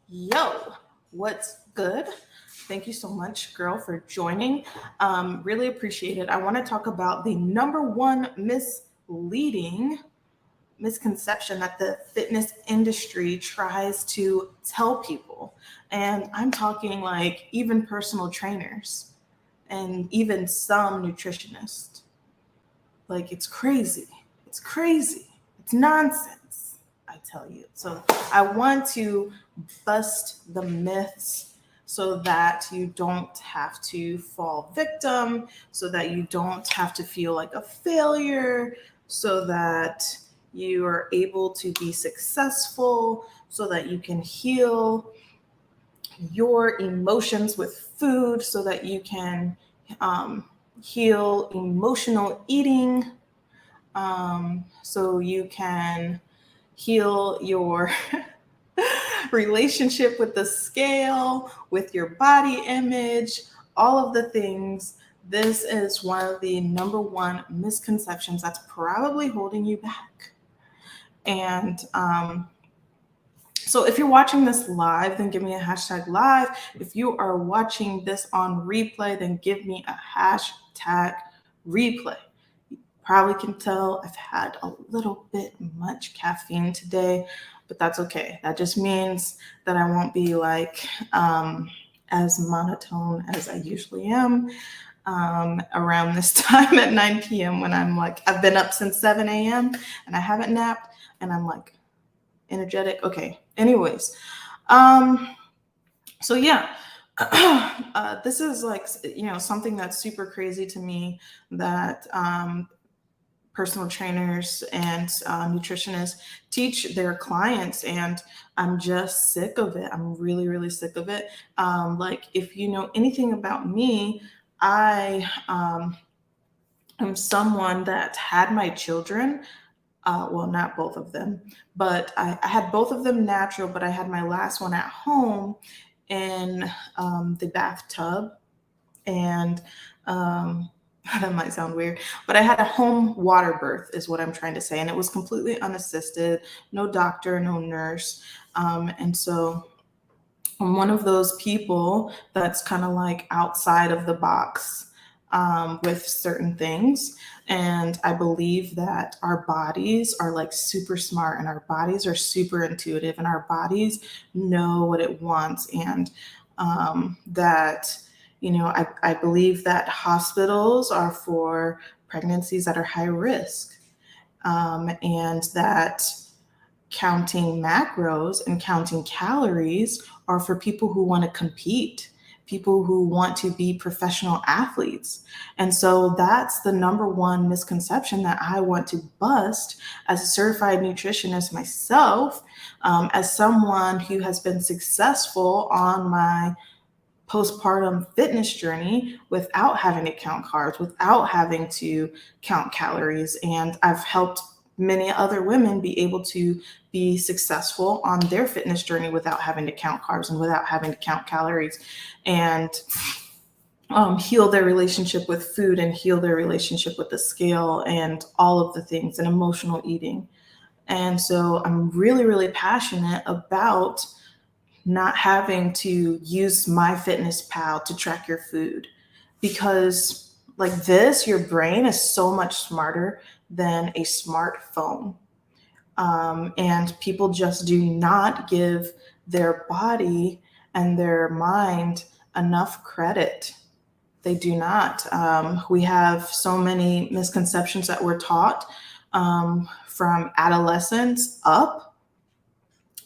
Yo, what's good? Thank you so much, girl, for joining. Really appreciate it. I want to talk about the number one misleading misconception that the fitness industry tries to tell people. And I'm talking like even personal trainers and even some nutritionists. Like it's crazy. It's crazy. It's nonsense, I tell you. So I want to bust the myths so that you don't have to fall victim, so that you don't have to feel like a failure, so that you are able to be successful, so that you can heal your emotions with food, so that you can um, heal emotional eating, so you can heal your relationship with the scale, with your body image, all of the things. This is one of the number one misconceptions that's probably holding you back. And so if you're watching this live, then give me a hashtag live. If you are watching this on replay, then give me a hashtag replay. Probably can tell I've had a little bit much caffeine today, but that's okay. That just means that I won't be like as monotone as I usually am around this time at 9 p.m. when I'm like, I've been up since 7 a.m. and I haven't napped and I'm like energetic. Okay. Anyways, so yeah. This is like something that's super crazy to me that personal trainers and nutritionists teach their clients, and I'm just sick of it. I'm really, really sick of it. Like, if you know anything about me, I am someone that had my children. Well, not both of them, but I had both of them natural, but I had my last one at home in the bathtub. And that might sound weird, but I had a home water birth, is what I'm trying to say. And it was completely unassisted, no doctor, no nurse. And so I'm one of those people that's kind of like outside of the box with certain things. And I believe that our bodies are like super smart and our bodies are super intuitive and our bodies know what it wants. And that, I believe that hospitals are for pregnancies that are high risk, and that counting macros and counting calories are for people who want to compete, people who want to be professional athletes. And so that's the number one misconception that I want to bust as a certified nutritionist myself, as someone who has been successful on my postpartum fitness journey without having to count carbs, without having to count calories. And I've helped many other women be able to be successful on their fitness journey without having to count carbs and without having to count calories, and heal their relationship with food and heal their relationship with the scale and all of the things and emotional eating. And so I'm really, really passionate about not having to use MyFitnessPal to track your food, because like this, your brain is so much smarter than a smartphone. And people just do not give their body and their mind enough credit. They do not. We have so many misconceptions that we're taught from adolescence up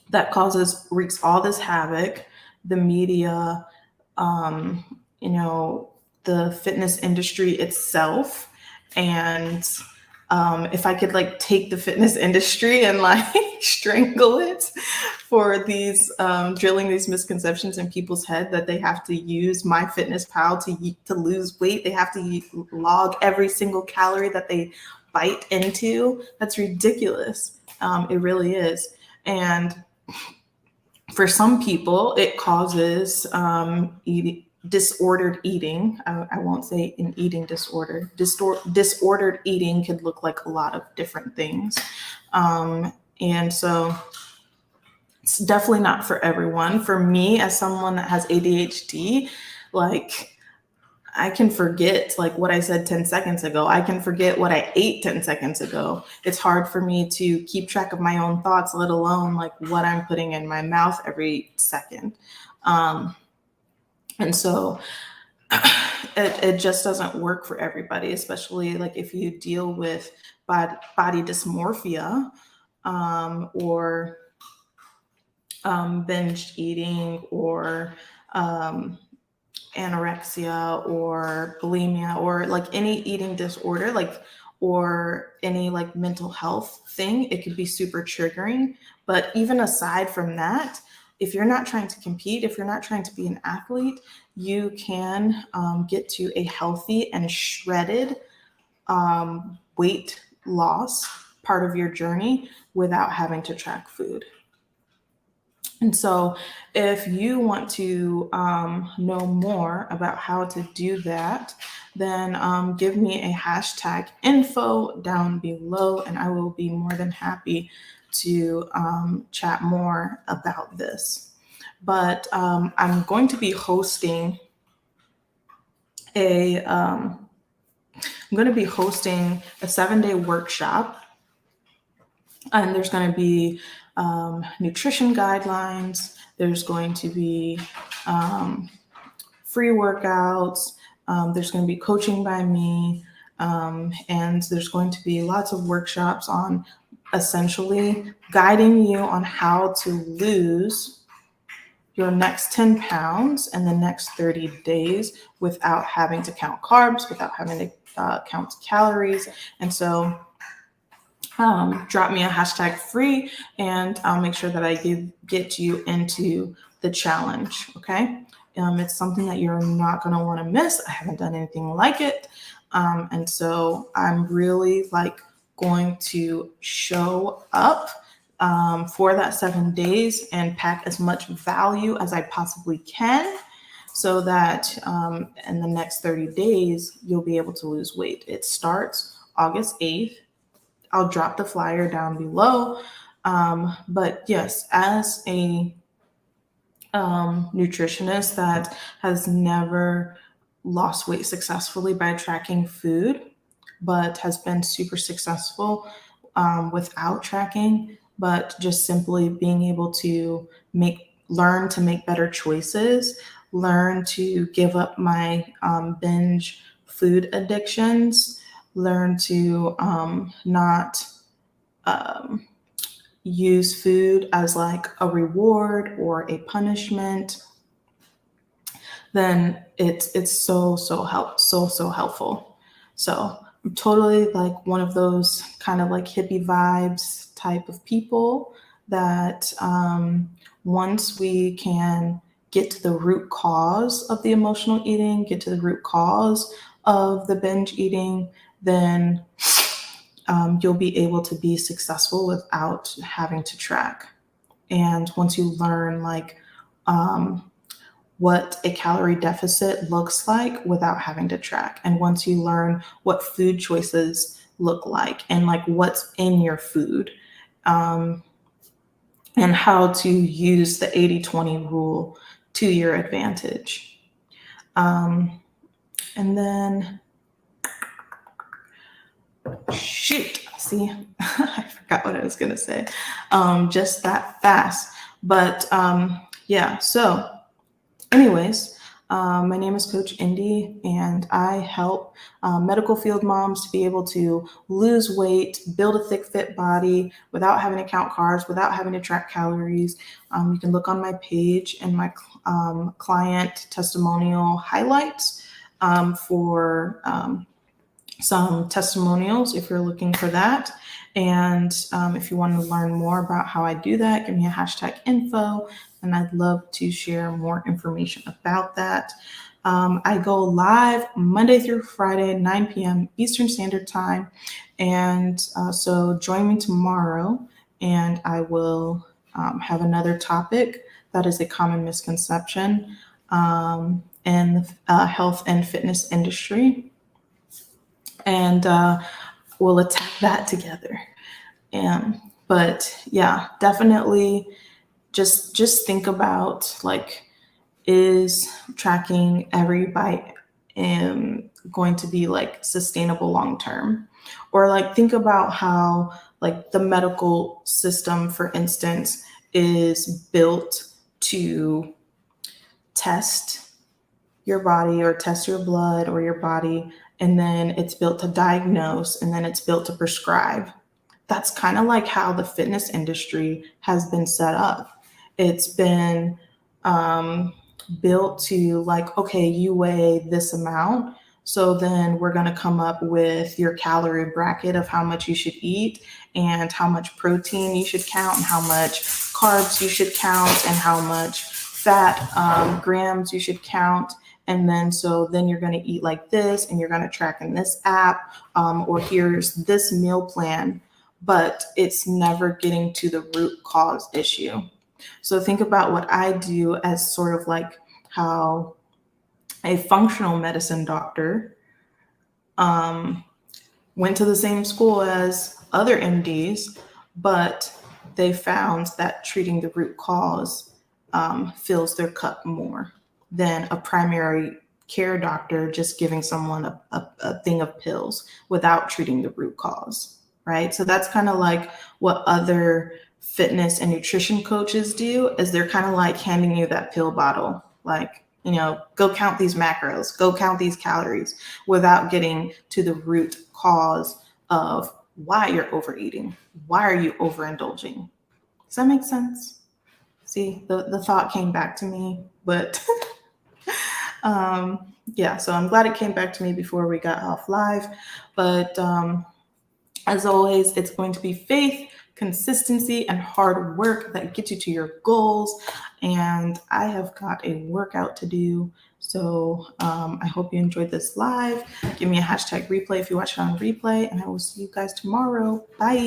that wreaks all this havoc. The media, um, you know, the fitness industry itself. And if I could like take the fitness industry and like strangle it for these drilling these misconceptions in people's head that they have to use MyFitnessPal to lose weight, they have to log every single calorie that they bite into. That's ridiculous. It really is. And for some people, it causes disordered eating. I won't say an eating disorder. Disordered eating could look like a lot of different things. And so It's definitely not for everyone. For me, as someone that has ADHD, like I can forget like what I said 10 seconds ago. I can forget what I ate 10 seconds ago. It's hard for me to keep track of my own thoughts, let alone like what I'm putting in my mouth every second. Um, and so it just doesn't work for everybody, especially like if you deal with body dysmorphia, or binge eating, or um, anorexia or bulimia, or like any eating disorder, like, or any like mental health thing. It could be super triggering. But even aside from that, if you're not trying to compete, if you're not trying to be an athlete, you can get to a healthy and shredded weight loss part of your journey without having to track food. And so, if you want to know more about how to do that, then give me a hashtag info down below, and I will be more than happy to chat more about this. But I'm going to be hosting a I'm going to be hosting a 7-day workshop, and there's going to be nutrition guidelines. There's going to be free workouts. There's going to be coaching by me. And there's going to be lots of workshops on essentially guiding you on how to lose your next 10 pounds in the next 30 days without having to count carbs, without having to count calories. And so drop me a hashtag free, and I'll make sure that I get you into the challenge. Okay. It's something that you're not going to want to miss. I haven't done anything like it. And so I'm really like going to show up for that 7 days and pack as much value as I possibly can, so that in the next 30 days, you'll be able to lose weight. It starts August 8th. I'll drop the flyer down below. But yes, as a nutritionist that has never lost weight successfully by tracking food, but has been super successful without tracking, but just simply being able to learn to make better choices, learn to give up my binge food addictions, learn to not use food as like a reward or a punishment, then it's so helpful. So I'm totally like one of those kind of like hippie vibes type of people that once we can get to the root cause of the emotional eating, get to the root cause of the binge eating, then you'll be able to be successful without having to track. And once you learn like what a calorie deficit looks like without having to track, and once you learn what food choices look like and like what's in your food, and how to use the 80-20 rule to your advantage. And then shoot, see, I forgot what I was going to say just that fast. But yeah, so anyways, my name is Coach Indy, and I help medical field moms to be able to lose weight, build a thick, fit body without having to count carbs, without having to track calories. You can look on my page and my client testimonial highlights for some testimonials if you're looking for that. And if you want to learn more about how I do that, give me a hashtag info, and I'd love to share more information about that. I go live Monday through Friday, 9 p.m. Eastern Standard Time. And so join me tomorrow, and I will have another topic that is a common misconception in the health and fitness industry. And we'll attack that together. But yeah, definitely just think about, like, is tracking every bite going to be like sustainable long term? Or like think about how like the medical system, for instance, is built to test your body or test your blood or your body, and then it's built to diagnose, and then it's built to prescribe. That's kind of like how the fitness industry has been set up. It's been um, built to, like, okay, you weigh this amount, so then we're going to come up with your calorie bracket of how much you should eat and how much protein you should count and how much carbs you should count and how much fat grams you should count. And then so then you're going to eat like this and you're going to track in this app, or here's this meal plan, but it's never getting to the root cause issue. So think about what I do as sort of like how a functional medicine doctor went to the same school as other MDs, but they found that treating the root cause fills their cup more than a primary care doctor just giving someone a thing of pills without treating the root cause, right? So that's kind of like what other fitness and nutrition coaches do, is they're kind of like handing you that pill bottle, like, go count these macros, go count these calories, without getting to the root cause of why you're overeating. Why are you overindulging? Does that make sense? See, the thought came back to me, but yeah, so I'm glad it came back to me before we got off live. But as always, it's going to be faith, consistency, and hard work that gets you to your goals. And I have got a workout to do. So I hope you enjoyed this live. Give me a hashtag replay if you watch it on replay, and I will see you guys tomorrow. Bye.